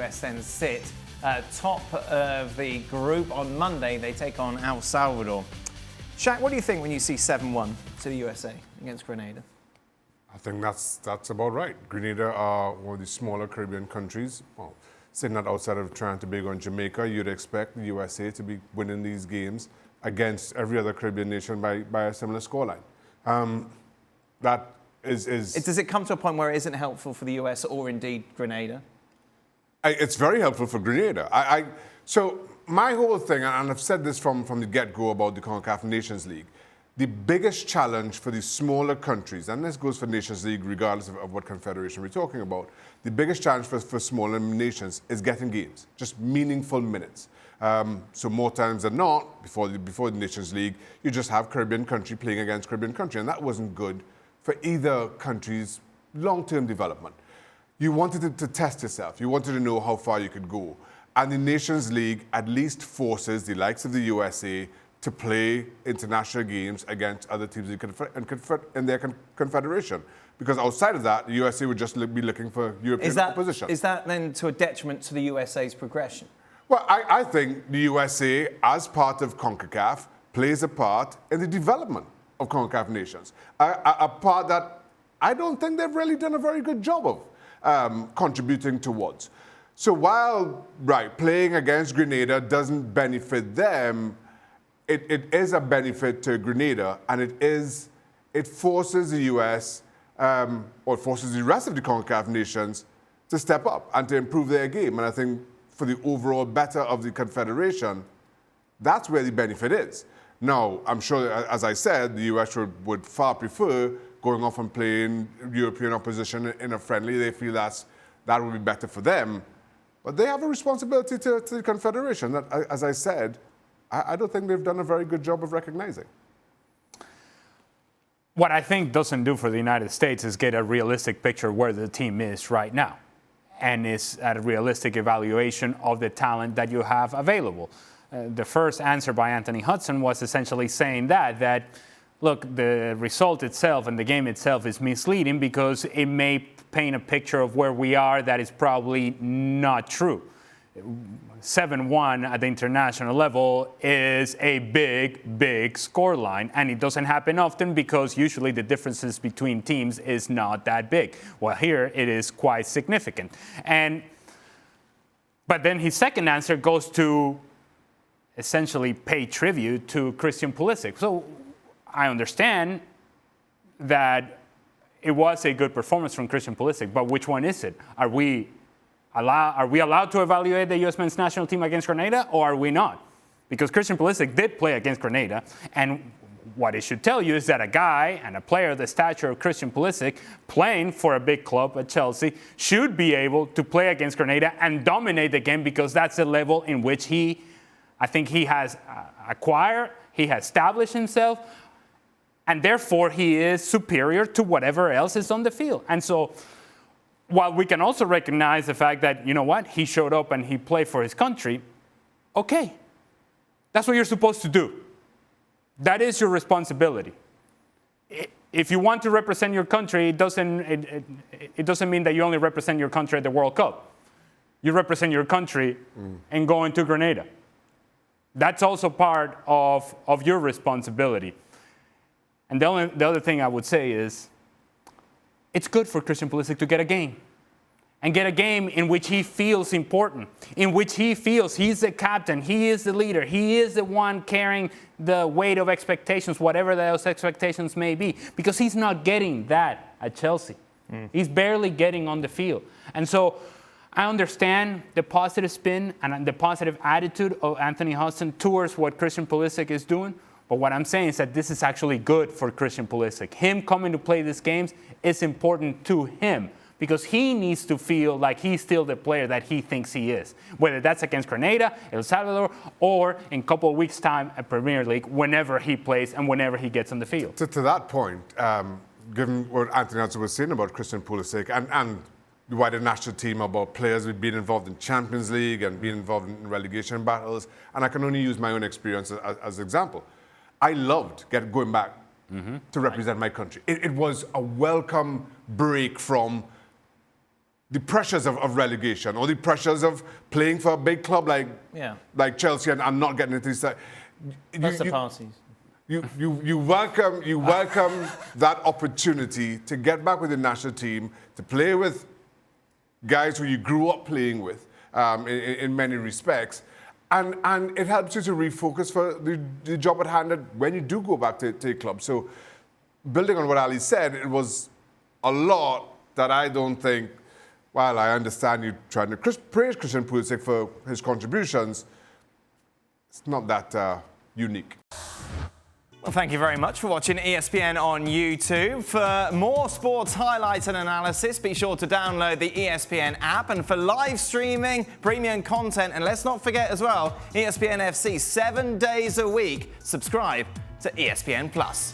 US then sit top of the group. On Monday, they take on El Salvador. Shaq, what do you think when you see 7-1 to the USA against Grenada? I think that's about right. Grenada are one of the smaller Caribbean countries. Well, sitting that outside of Trinidad and Tobago and Jamaica, you'd expect the USA to be winning these games against every other Caribbean nation by a similar scoreline. That is... Does it come to a point where it isn't helpful for the US or indeed Grenada? It's very helpful for Grenada. So my whole thing, and I've said this from the get-go about the CONCACAF Nations League, the biggest challenge for the smaller countries, and this goes for Nations League regardless of what confederation we're talking about, the biggest challenge for smaller nations is getting games, just meaningful minutes. So more times than not, before the Nations League, you just have Caribbean country playing against Caribbean country, and that wasn't good for either country's long-term development. You wanted to test yourself. You wanted to know how far you could go. And the Nations League at least forces the likes of the USA to play international games against other teams in their confederation. Because outside of that, the USA would just be looking for European opposition. Is that then to a detriment to the USA's progression? Well, I think the USA, as part of CONCACAF, plays a part in the development of CONCACAF nations. A part that I don't think they've really done a very good job of contributing towards. So while, playing against Grenada doesn't benefit them, it is a benefit to Grenada, and it forces the US, or forces the rest of the CONCACAF nations to step up and to improve their game. And I think for the overall better of the confederation, that's where the benefit is. Now, I'm sure, as I said, the US would far prefer going off and playing European opposition in a friendly. They feel that would be better for them. But they have a responsibility to the confederation that, as I said, I don't think they've done a very good job of recognizing. What I think doesn't do for the United States is get a realistic picture of where the team is right now, and is a realistic evaluation of the talent that you have available. The first answer by Anthony Hudson was essentially saying that look, the result itself and the game itself is misleading because it may paint a picture of where we are that is probably not true. 7-1 at the international level is a big scoreline, and it doesn't happen often because usually the differences between teams is not that big. Well, here it is quite significant. But then his second answer goes to essentially pay tribute to Christian Pulisic. So I understand that it was a good performance from Christian Pulisic, but which one is it? Are we allowed to evaluate the U.S. men's national team against Grenada, or are we not? Because Christian Pulisic did play against Grenada, and what it should tell you is that a guy and a player of the stature of Christian Pulisic playing for a big club at Chelsea should be able to play against Grenada and dominate the game, because that's the level in which I think he has acquired, he has established himself, and therefore he is superior to whatever else is on the field. And so, while we can also recognize the fact that, you know what, he showed up and he played for his country, okay, that's what you're supposed to do. That is your responsibility. If you want to represent your country, it doesn't mean that you only represent your country at the World Cup. You represent your country and going to Grenada. That's also part of your responsibility. And the other thing I would say is, it's good for Christian Pulisic to get a game. And get a game in which he feels important, in which he feels he's the captain, he is the leader, he is the one carrying the weight of expectations, whatever those expectations may be. Because he's not getting that at Chelsea. He's barely getting on the field. And so I understand the positive spin and the positive attitude of Anthony Hudson towards what Christian Pulisic is doing. But what I'm saying is that this is actually good for Christian Pulisic. Him coming to play these games is important to him, because he needs to feel like he's still the player that he thinks he is, whether that's against Grenada, El Salvador, or in a couple of weeks' time at Premier League, whenever he plays and whenever he gets on the field. To that point, given what Anthony Hudson was saying about Christian Pulisic and the wider national team, about players who've been involved in Champions League and been involved in relegation battles, and I can only use my own experience as an example. I loved going back to represent my country. It was a welcome break from the pressures of relegation or the pressures of playing for a big club like Chelsea and not getting into this. That's the parties. You welcome that opportunity to get back with the national team, to play with guys who you grew up playing with in many respects. And it helps you to refocus for the job at hand when you do go back to your club. So building on what Ali said, it was a lot that I don't think, while I understand you trying to praise Christian Pulisic for his contributions, it's not that unique. Well, thank you very much for watching ESPN on YouTube. For more sports highlights and analysis, be sure to download the ESPN app. And for live streaming, premium content, and let's not forget as well, ESPN FC 7 days a week. Subscribe to ESPN Plus.